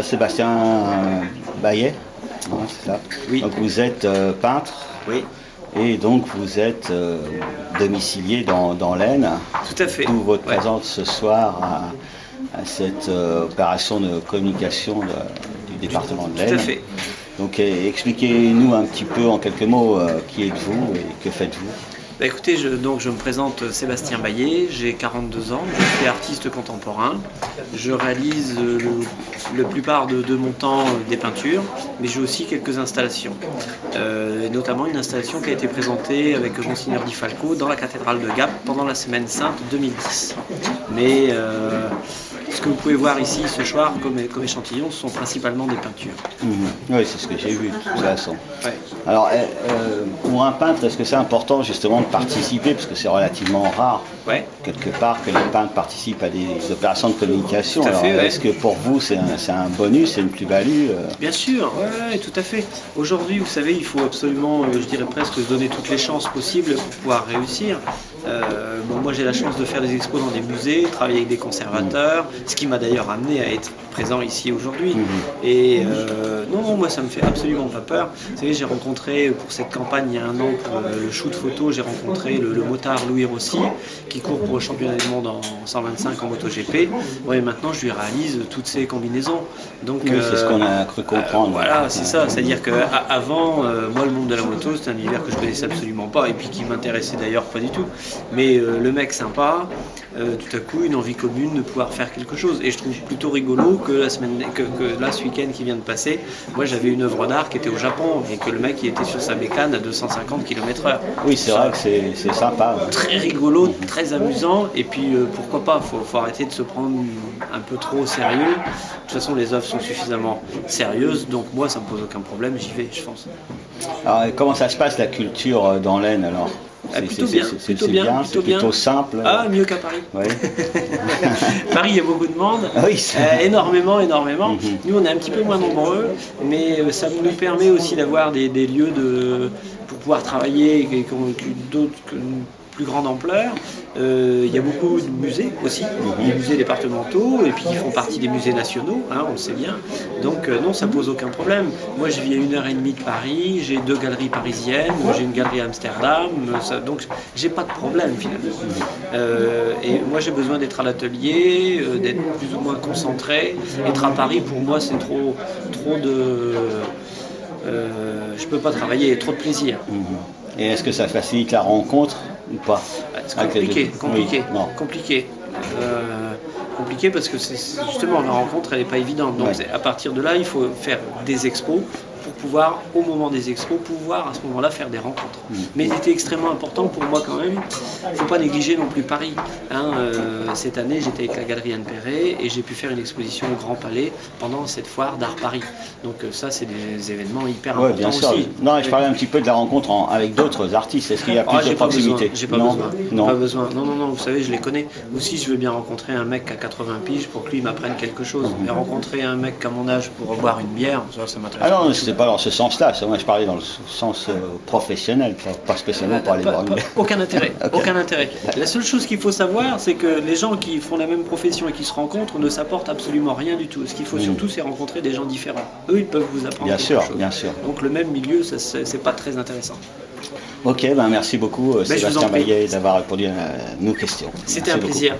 Sébastien Bayet, hein, c'est ça. Oui. Donc vous êtes peintre Oui, et donc vous êtes domicilié dans l'Aisne. tout à fait. D'où votre Ouais. présence ce soir à cette opération de communication du département de Tout à l'Aisne. fait. Donc expliquez-nous un petit peu en quelques mots qui êtes-vous et que faites-vous. Bah, écoutez, je me présente Sébastien Bayet, j'ai 42 ans, je suis artiste contemporain. Je réalise la plupart de mon temps des peintures, mais j'ai aussi quelques installations. Notamment une installation qui a été présentée avec Monseigneur Di Falco dans la cathédrale de Gap pendant la Semaine Sainte 2010. Mais ce que vous pouvez voir ici ce soir comme échantillon, ce sont principalement des peintures. Oui, c'est ce que j'ai vu de toute façon. Ouais. Alors, pour un peintre, est-ce que c'est important justement de participer, parce que c'est relativement rare, Ouais. quelque part, que les peintres participent à des opérations de communication. Tout à Alors, fait, ouais. est-ce que pour vous, c'est un bonus, c'est une plus-value Bien sûr, ouais, tout à fait. Aujourd'hui, vous savez, il faut absolument, je dirais presque, se donner toutes les chances possibles pour pouvoir réussir. Moi, j'ai la chance de faire des expos dans des musées, travailler avec des conservateurs, ce qui m'a d'ailleurs amené à être présent ici aujourd'hui. Et non, moi, ça me fait absolument pas peur. Vous savez, j'ai rencontré pour cette campagne il y a un an pour le shoot photo, j'ai rencontré le motard Louis Rossi, qui court pour le championnat du monde en 125 en MotoGP. Ouais, maintenant, je lui réalise toutes ces combinaisons. Donc, Oui, c'est ce qu'on a cru comprendre. voilà, c'est ça. C'est-à-dire qu'avant, moi, le monde de la moto, c'était un univers que je connaissais absolument pas et puis qui m'intéressait d'ailleurs pas du tout. Mais le mec sympa, tout à coup, une envie commune de pouvoir faire quelque chose. Et je trouve plutôt rigolo que là, ce week-end qui vient de passer, moi, j'avais une œuvre d'art qui était au Japon et que le mec, il était sur sa bécane à 250 km/h. Oui, c'est vrai que c'est sympa. Ouais. Très rigolo, très amusant, et puis pourquoi pas, faut arrêter de se prendre un peu trop au sérieux. De toute façon, les œuvres sont suffisamment sérieuses, donc moi, ça me pose aucun problème, j'y vais, je pense. Alors, comment ça se passe la culture dans l'Aisne alors? Plutôt bien, C'est bien, c'est plutôt simple. Ah, mieux qu'à Paris. Oui. Paris, il y a beaucoup de monde, Oui, énormément. Nous, on est un petit peu moins nombreux, mais ça nous permet aussi d'avoir des lieux pour pouvoir travailler d'autres plus grande ampleur. Il y a beaucoup de musées aussi, des musées départementaux, et puis ils font partie des musées nationaux, hein, on le sait bien. Donc non, ça pose aucun problème. Moi, je vis à 1h30 de Paris, j'ai 2 galeries parisiennes, j'ai une galerie à Amsterdam, donc j'ai pas de problème finalement. Et moi, j'ai besoin d'être à l'atelier, d'être plus ou moins concentré. Être à Paris, pour moi, c'est trop de... je peux pas travailler, il y a trop de plaisir. Et est-ce que ça facilite la rencontre ou pas? C'est compliqué. Oui, Compliqué parce que justement la rencontre elle n'est pas évidente. Donc à partir de là, il faut faire des expos pour pouvoir, au moment des expos, pouvoir à ce moment-là faire des rencontres. Mais c'était extrêmement important pour moi quand même. Il ne faut pas négliger non plus Paris. Cette année, j'étais avec la galerie Anne Perret et j'ai pu faire une exposition au Grand Palais pendant cette foire d'art Paris. Donc ça, c'est des événements hyper importants bien sûr. aussi. Non, je parlais un petit peu de la rencontre avec d'autres artistes. Est-ce qu'il y a plus de proximité? J'ai pas besoin. Non, vous savez, je les connais. Aussi, je veux bien rencontrer un mec à 80 piges pour que lui m'apprenne quelque chose. Mais rencontrer un mec à mon âge pour boire une bière, ça m'intéresse. Ah non, c'était pas dans ce sens-là. Moi, je parlais dans le sens professionnel, pas spécialement pour aller boire une bière. Aucun intérêt. Aucun intérêt. La seule chose qu'il faut savoir, c'est que les gens qui font la même profession et qui se rencontrent ne s'apportent absolument rien du tout. Ce qu'il faut surtout, c'est rencontrer des gens différents. Eux, ils peuvent vous apprendre quelque chose. Bien sûr. Donc le même milieu, c'est pas très intéressant. Ok, merci beaucoup Sébastien Bayet d'avoir répondu à nos questions. C'était un plaisir.